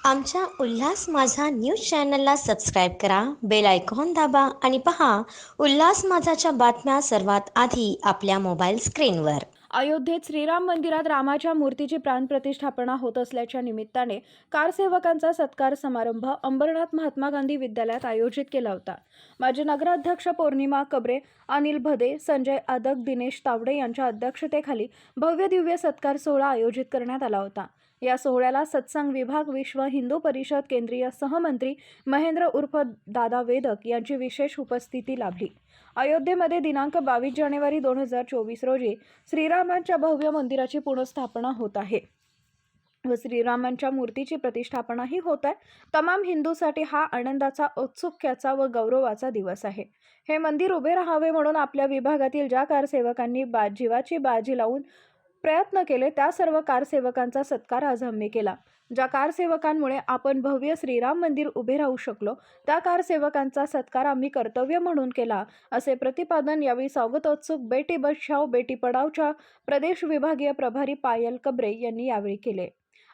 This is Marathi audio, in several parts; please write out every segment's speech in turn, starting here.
आमच्या उल्हास माझा न्यूज चॅनलला सबस्क्राईब करा, बेल आयकॉन दाबा आणि पहा उल्हास माझाच्या बातम्या सर्वात आधी आपल्या मोबाईल स्क्रीनवर। अयोध्येत श्रीराम मंदिरात रामाच्या मूर्तीची प्राणप्रतिष्ठापना होत असल्याच्या निमित्ताने कारसेवकांचा सत्कार समारंभ अंबरनाथ महात्मा गांधी विद्यालयात आयोजित केला होता। माजी नगराध्यक्ष पौर्णिमा कबरे, अनिल भदे, संजय आदक, दिनेश तावडे यांच्या अध्यक्षतेखाली भव्य दिव्य सत्कार सोहळा आयोजित करण्यात आला होता। या सोहळ्याला सत्संग विभाग, विश्व हिंदू परिषद केंद्रीय सहमंत्री महेंद्र उर्फ दादा वेदक यांची विशेष उपस्थिती लाभली। अयोध्येमध्ये दिनांक 22 जानेवारी 2024 रोजी श्रीरामांच्या भव्य मंदिराची पुनर्स्थापना होत आहे व श्रीरामांच्या मूर्तीची प्रतिष्ठापनाही होत आहे। तमाम हिंदूसाठी हा आनंदाचा, औत्सुक्याचा व गौरवाचा दिवस आहे। हे मंदिर उभे राहावे म्हणून आपल्या विभागातील ज्या कारसेवकांनी जीवाची बाजी लावून प्रयत्न केले त्या सर्व कारसेवकांचा सत्कार आज आम्ही केला। ज्या कारसेवकांमुळे आपण भव्य श्रीराम मंदिर उभे राहू शकलो त्या कारसेवकांचा सत्कार आम्ही कर्तव्य म्हणून केला, असे प्रतिपादन यावेळी स्वागतोत्सुक बेटी बचाओ बेटी पढाओच्या प्रदेश विभागीय प्रभारी पायल कबरे यांनी यावेळी केले।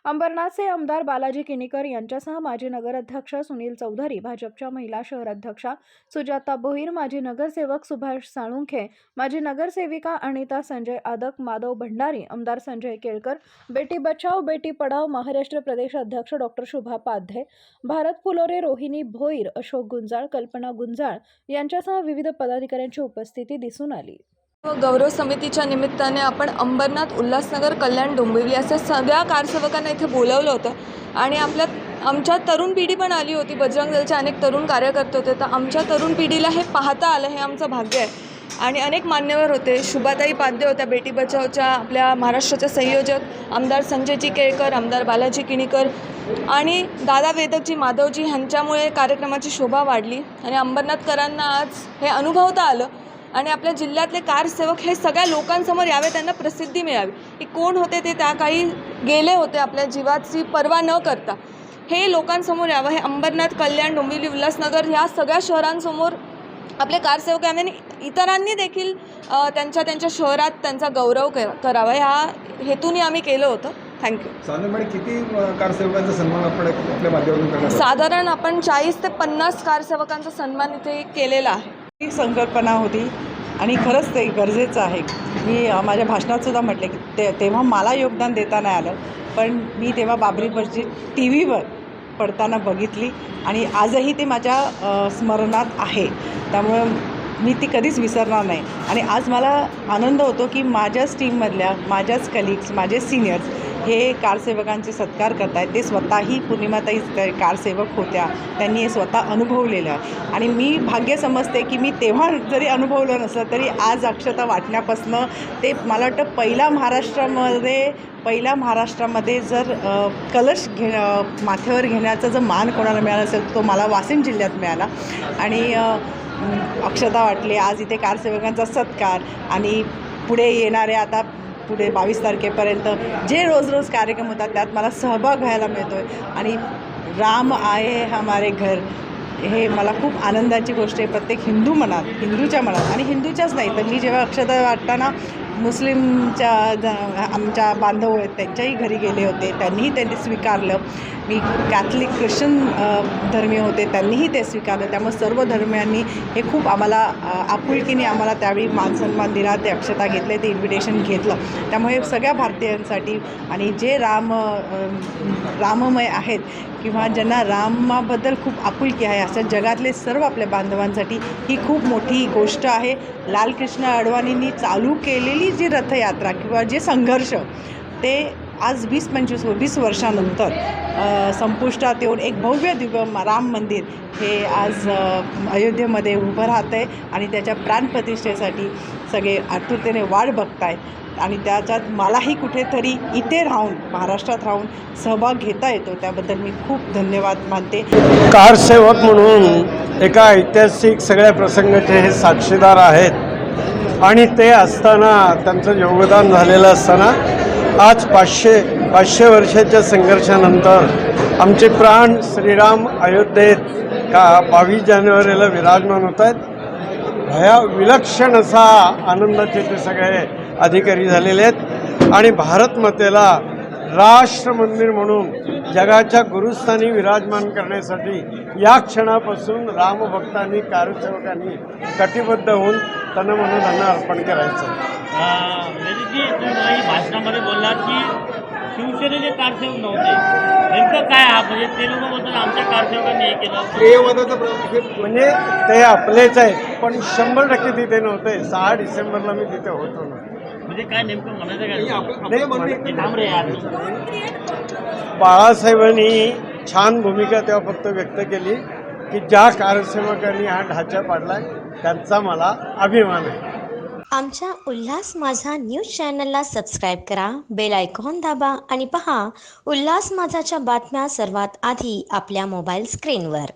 अंबरनाथचे आमदार बालाजी किनीकर यांच्यासह माजी नगराध्यक्ष सुनील चौधरी, भाजपच्या महिला शहर अध्यक्षा सुजाता भोईर, माजी नगरसेवक सुभाष साळुंखे, माजी नगरसेविका अनिता संजय आदक, माधव भंडारी, आमदार संजय केळकर, बेटी बचाओ बेटी पढाओ महाराष्ट्र प्रदेश अध्यक्ष डॉक्टर शुभा पाध्ये, भारत फुलोरे, रोहिणी भोईर, अशोक गुंजाळ, कल्पना गुंजाळ यांच्यासह विविध पदाधिकाऱ्यांची उपस्थिती दिसून आली। गौरव समितीच्या निमित्ताने आपण अंबरनाथ, उल्हासनगर, कल्याण, डोंबिवली अशा सगळ्या कारसेवकांना इथे बोलावलं होतं आणि आमच्या तरुण पिढी पण आली होती। बजरंग दलचे अनेक तरुण कार्यकर्ते होते, तर आमच्या तरुण पिढीला हे पाहता आलं, हे आमचं भाग्य आहे। आणि अनेक मान्यवर होते, शुभाताई पाध्ये होत्या बेटी बचाओच्या आपल्या महाराष्ट्राच्या संयोजक, आमदार संजयजी केळकर, आमदार बालाजी किनीकर आणि दादा वेदकजी, माधवजी ह्यांच्यामुळे कार्यक्रमाची शोभा वाढली आणि अंबरनाथकरांना आज हे अनुभवता आलं आणि आपल्या जिल्ह्यातले कारसेवक हे सगळ्या लोकांसमोर यावे, त्यांना प्रसिद्धी मिळावी की कोण होते ते, त्या काही गेले होते आपल्या जीवाची पर्वा न करता, हे लोकांसमोर यावं। हे अंबरनाथ, कल्याण, डोंबिवली, उल्हासनगर ह्या सगळ्या शहरांसमोर आपले कारसेवकांनी इतरांनी देखील त्यांच्या शहरात त्यांचा गौरव करावा, ह्या हेतूने आम्ही केलं होतं। थँक्यू। साधारणपणे किती कारसेवकांचा सन्मान आपण आपल्या माध्यमातून करणार? साधारण आपण 40 ते 50 कारसेवकांचा सन्मान इथे केलेला आहे। ही संकल्पना होती आणि खरंच ते गरजेचं आहे। मी माझ्या भाषणातसुद्धा म्हटले की तेव्हा मला योगदान देता नाही आलं, पण मी तेव्हा बाबरी मस्जिद TV वर पडताना बघितली आणि आजही ते माझ्या स्मरणात आहे, त्यामुळे मी ती कधीच विसरणार नाही। आणि आज मला आनंद होतो की माझ्याच टीममधल्या, माझ्याच कलिग्स, माझे सिनियर्स हे कारसेवकांचे सत्कार करत आहेत। ते स्वतःही पूर्णिमाताई कारसेवक होत्या, त्यांनी हे स्वतः अनुभवलेलं आहे आणि मी भाग्य समजते की मी तेव्हा जरी अनुभवलं नसलं तरी आज अक्षता वाटण्यापासनं ते मला वाटतं पहिल्या महाराष्ट्रामध्ये जर कलश माथ्यावर घेण्याचा जर मान कोणाला मिळाला असेल तो मला वाशिम जिल्ह्यात मिळाला आणि अक्षता वाटली। आज इथे कारसेवकांचा सत्कार आणि पुढे येणारे आता पुढे 22 तारखेपर्यंत जे रोज कार्यक्रम होतात त्यात मला सहभाग घ्यायला मिळतो आहे आणि राम आए हमारे घर हे मला खूप आनंदाची गोष्ट आहे। प्रत्येक हिंदूच्या मनात आणि हिंदूच्याच नाही तर मी जेव्हा अक्षता वाटताना मुस्लिमच्या आमच्या बांधव आहेत त्यांच्याही घरी गेले होते, त्यांनी स्वीकारलं। मी कॅथलिक ख्रिश्चन धर्मीय होते, त्यांनीही ते स्वीकारलं। त्यामुळे सर्व धर्मियांनी हे खूप आम्हाला आपुलकीने आम्हाला त्यावेळी मानसन्मान दिला, ते अक्षता घेतले, ते इन्व्हिटेशन घेतलं। त्यामुळे सगळ्या भारतीयांसाठी आणि जे राममय आहेत किंवा ज्यांना रामाबद्दल खूप आपुलकी आहे अशा जगातले सर्व आपल्या बांधवांसाठी ही खूप मोठी गोष्ट आहे। लालकृष्ण अडवाणींनी चालू केलेली जी रथयात्रा किंवा जे संघर्ष ते आज 20-25 वर्षानंतर संपुष्टात येऊन एक भव्य दिव्य राम मंदिर हे आज अयोध्येमध्ये उभं राहतं आहे आणि त्याच्या प्राणप्रतिष्ठेसाठी सगळे आतुरतेने वाट बघत आहेत आणि त्याच्यात मलाही कुठेतरी इथे राहून, महाराष्ट्रात राहून सहभाग घेता येतो, त्याबद्दल मी खूप धन्यवाद मानते। कारसेवक म्हणून एका ऐतिहासिक सगळ्या प्रसंगाचे हे साक्षीदार आहेत आणि ते असताना त्यांचं योगदान झालेलं असताना आज 500 वर्षाच्या संघर्षानंतर आमचे प्राण श्रीराम अयोध्येत 22 जानेवारीला विराजमान होत आहेत। विलक्षण असा आनंदाचे ते सगळे अधिकारी झालेले आहेत आणि भारत मातेला राष्ट्र मंदिर म्हणून जगाच्या गुरुस्थानी विराजमान करण्यासाठी या क्षणापासून रामभक्तांनी कारसेवकांनी कटिबद्ध होऊन तनमनधन अर्पण करायचं. जी तुम्ही भाषणामध्ये बोललात की शिवसेनेचे कारसेवक नव्हते, नेमकं काय म्हणजे ते लोक बोलतात आमच्या कारसेवकांनी हे केलं. ध्येयवादाचा म्हणजे ते आपलेच आहेत, पण 100% तिथे नव्हते. 6 डिसेंबरला मी तिथे होतो ना. म्हणजे काय नेमकं म्हणायचं काय आपलं म्हणणं हे थांब रे यार. बाळासाहेबांनी छान भूमिका तेव्हा फक्त व्यक्त केली की ज्या कारसेवकांनी हा ढाचा पाडलाय त्यांचा मला अभिमान आहे. आमच्या उल्हास माझा न्यूज चॅनलला सबस्क्राईब करा, बेल आयकॉन दाबा आणि पहा उल्हास माझाच्या बातम्या सर्वात आधी आपल्या मोबाईल स्क्रीनवर.